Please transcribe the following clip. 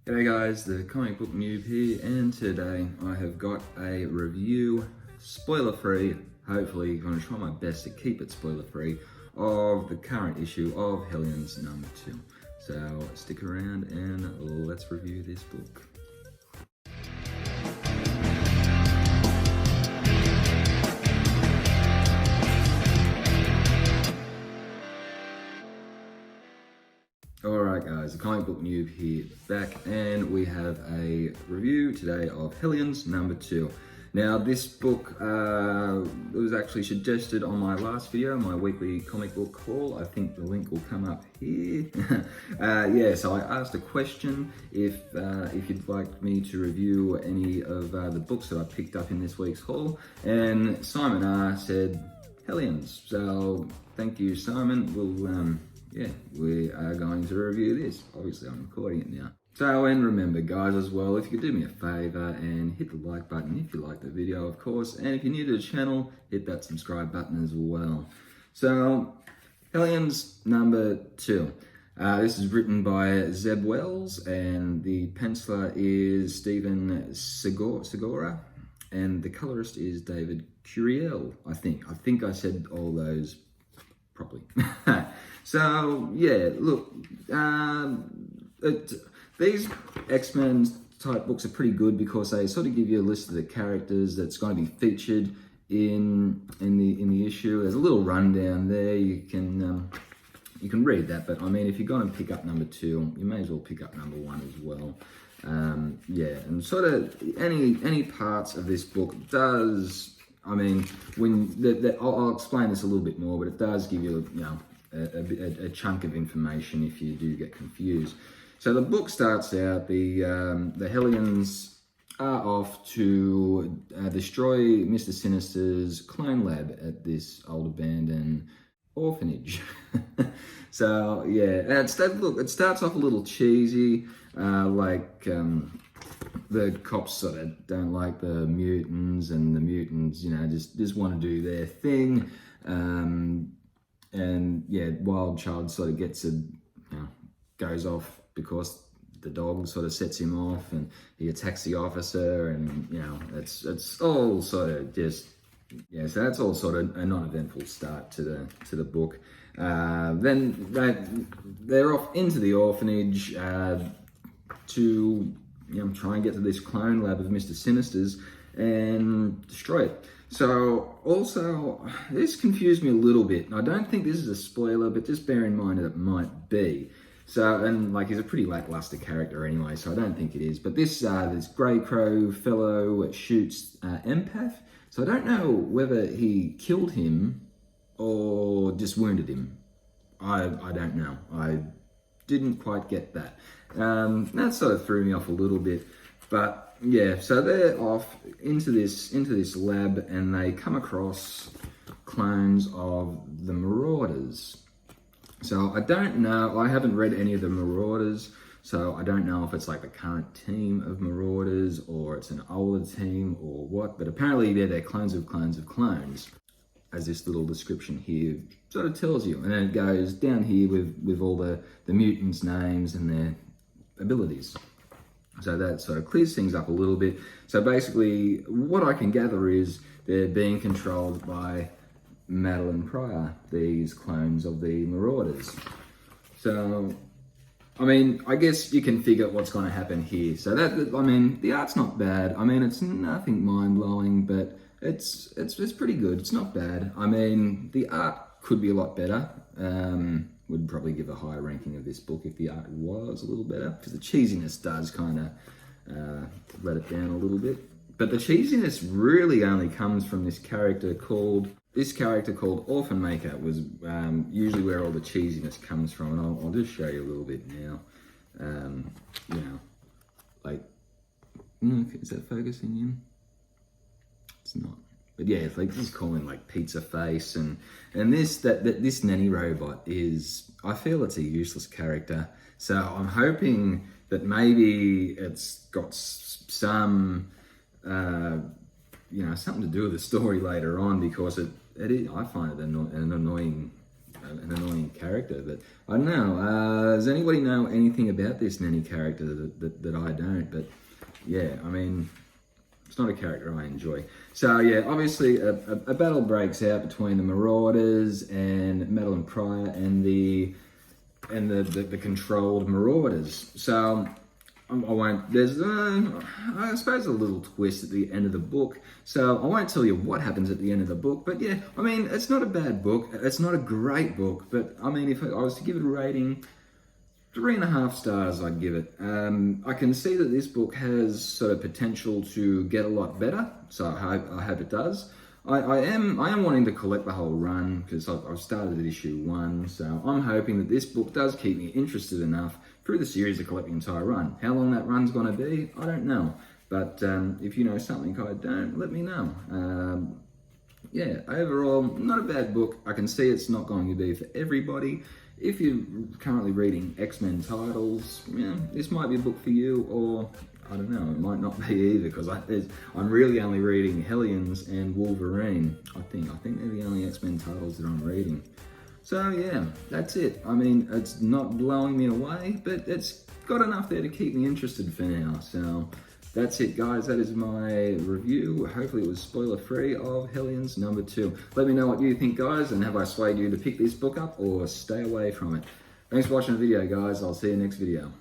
G'day guys, the comic book noob here, and today I have got a review, spoiler free, hopefully going to try my best to keep it spoiler free, of the current issue of Hellions #2. So stick around and let's review this book. Alright guys, the comic book noob here back, and we have a review today of Hellions #2. Now this book was actually suggested on my last video, my weekly comic book haul. I think the link will come up here. Yeah, so I asked a question if you'd like me to review any of the books that I picked up in this week's haul, and Simon R said Hellions. So thank you, Simon. Yeah, we are going to review this. Obviously, I'm recording it now. So, and remember, guys, as well, if you could do me a favor and hit the like button if you like the video, of course. And if you're new to the channel, hit that subscribe button as well. So, Hellions #2. This is written by Zeb Wells, and the penciler is Stephen Segura, and the colorist is David Curiel, I think. I think I said all those properly. So yeah, look, these X-Men type books are pretty good because they sort of give you a list of the characters that's going to be featured in the issue. There's a little rundown there. You can read that, but I mean, if you're going to pick up #2, you may as well pick up #1 as well. Yeah, and sort of any parts of this book does. I mean, I'll explain this a little bit more, but it does give you, a chunk of information if you do get confused. So the book starts out, the Hellions are off to destroy Mr. Sinister's clone lab at this old abandoned orphanage. So yeah, it starts off a little cheesy, the cops sort of don't like the mutants, and the mutants, just want to do their thing. And yeah, Wild Child sort of goes off because the dog sort of sets him off, and he attacks the officer, and it's all sort of just, yeah, so that's all sort of a non-eventful start to the book. Then they're off into the orphanage to try and get to this clone lab of Mr. Sinister's and destroy it. So also, this confused me a little bit. I don't think this is a spoiler, but just bear in mind that it might be. So, and he's a pretty lackluster character anyway, so I don't think it is. But this Grey Crow fellow shoots Empath. So I don't know whether he killed him or just wounded him. I don't know. I didn't quite get that. That sort of threw me off a little bit. But yeah, so they're off into this lab, and they come across clones of the Marauders. So I don't know, I haven't read any of the Marauders, so I don't know if it's like the current team of Marauders or it's an older team or what, but apparently they're clones of clones of clones, as this little description here sort of tells you. And then it goes down here with all the mutants' names and their abilities. So that sort of clears things up a little bit. So basically, what I can gather is they're being controlled by Madeline Pryor, these clones of the Marauders. So, I mean, I guess you can figure out what's going to happen here. So the art's not bad. I mean, it's nothing mind-blowing, but it's pretty good. It's not bad. I mean, the art could be a lot better. Would probably give a higher ranking of this book if the art was a little better, because the cheesiness does kind of let it down a little bit. But the cheesiness really only comes from this character called Orphan Maker. Was usually where all the cheesiness comes from, and I'll just show you a little bit now. Is that focusing in? It's not. But yeah, it's like he's calling Pizza Face, and this nanny robot is, I feel it's a useless character. So I'm hoping that maybe it's got some something to do with the story later on, because it is, I find it an annoying an annoying character. But I don't know. Does anybody know anything about this Nanny character that I don't? But yeah, I mean, it's not a character I enjoy. So yeah, obviously a battle breaks out between the Marauders and Madeline Pryor and the controlled Marauders. So I won't. There's I suppose a little twist at the end of the book. So I won't tell you what happens at the end of the book. But yeah, I mean, it's not a bad book. It's not a great book. But I mean, if I was to give it a rating, 3.5 stars, I'd give it. I can see that this book has sort of potential to get a lot better, so I hope it does. I am wanting to collect the whole run because I've started at issue 1, so I'm hoping that this book does keep me interested enough through the series to collect the entire run. How long that run's going to be, I don't know. But if you know something I don't, let me know. Yeah, overall, not a bad book. I can see it's not going to be for everybody. If you're currently reading X-Men titles, yeah, this might be a book for you, or I don't know, it might not be either, because I'm really only reading Hellions and Wolverine. I think they're the only X-Men titles that I'm reading. So yeah, that's it. I mean, it's not blowing me away, but it's got enough there to keep me interested for now. So that's it, guys. That is my review. Hopefully it was spoiler-free of Hellions number 2. Let me know what you think, guys, and have I swayed you to pick this book up or stay away from it. Thanks for watching the video, guys. I'll see you next video.